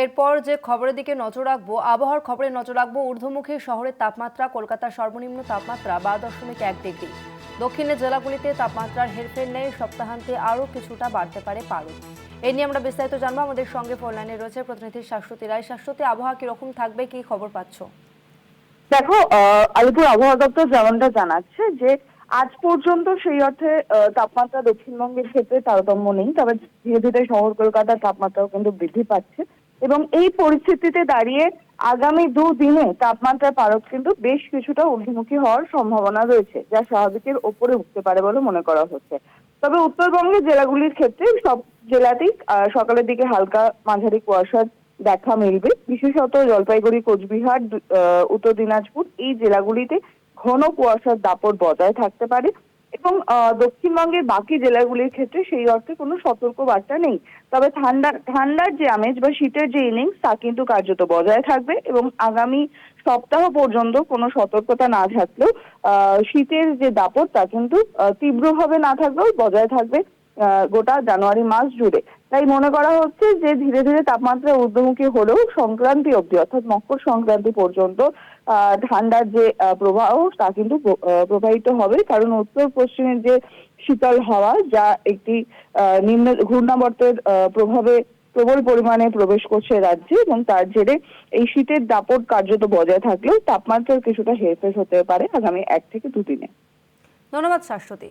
এরপর যে খবরের দিকে নজর রাখবো, আবহাওয়ার খবরে নজর রাখবো। ঊর্ধ্বমুখী শহরের তাপমাত্রা, কলকাতার সর্বনিম্ন তাপমাত্রা 12.1 ডিগ্রি। দক্ষিণের জেলাগুলিতে তাপমাত্রার হেরফের নেই, সপ্তাহান্তে আরও কিছুটা বাড়তে পারে পারদ। এই নিয়ে আমরা বিস্তারিত জানবো। আমাদের সঙ্গে ফোন লাইনে রয়েছে প্রতিনিধি শাশ্বতী রায়। শাশ্বতী, আবহাওয়া কিরকম থাকবে, কি খবর পাচ্ছ? দেখো, আলিপুর আবহাওয়া দপ্তর যেমনটা জানাচ্ছে যে আজ পর্যন্ত সেই অর্থে তাপমাত্রা দক্ষিণবঙ্গের ক্ষেত্রে তারতম্য নেই, তবে ধীরে ধীরে শহর কলকাতার তাপমাত্রাও কিন্তু বৃদ্ধি পাচ্ছে এবং এই পরিস্থিতিতে দাঁড়িয়ে আগামী দুদিনে তাপমাত্রার পারদ কিন্তু বেশ কিছুটা ঊর্ধ্বমুখী হওয়ার সম্ভাবনা রয়েছে, যা স্বাভাবিকের ওপরে উঠতে পারে বলে মনে করা হচ্ছে। তবে উত্তরবঙ্গের জেলাগুলির ক্ষেত্রে সব জেলাতেই সকালের দিকে হালকা মাঝারি কুয়াশার দেখা মিলবে। বিশেষত জলপাইগুড়ি, কোচবিহার, উত্তর দিনাজপুর এই জেলাগুলিতে ঘন কুয়াশার দাপট বজায় থাকতে পারে এবং দক্ষিণবঙ্গের বাকি জেলাগুলির ক্ষেত্রে সেই অর্থে কোনো সতর্ক বার্তা নেই। তবে ঠান্ডার যে আমেজ বা শীতের যে ইনিংস তা কিন্তু কার্যত বজায় থাকবে এবং আগামী সপ্তাহ পর্যন্ত কোনো সতর্কতা না থাকলেও শীতের যে দাপট তা কিন্তু তীব্রভাবে না থাকলেও বজায় থাকবে গোটা জানুয়ারি মাস জুড়ে। তাই মনে করা হচ্ছে যে ধীরে ধীরে তাপমাত্রা ঊর্ধ্বমুখী হলেও সংক্রান্তি অবধি অর্থাৎ মকর সংক্রান্তি পর্যন্ত ঠান্ডার যে প্রবাহ তা কিন্তু প্রবাহিত হবে, কারণ উত্তর পশ্চিমের যে শীতল হাওয়া যা একটি নিম্ন ঘূর্ণাবর্তের প্রভাবে প্রবল পরিমাণে প্রবেশ করছে রাজ্যে এবং তার জেরে এই শীতের দাপট কার্যত বজায় থাকলেও তাপমাত্রার কিছুটা হেরফের হতে পারে আগামী 1 থেকে 2 দিনে। ধন্যবাদ শাশ্বতী।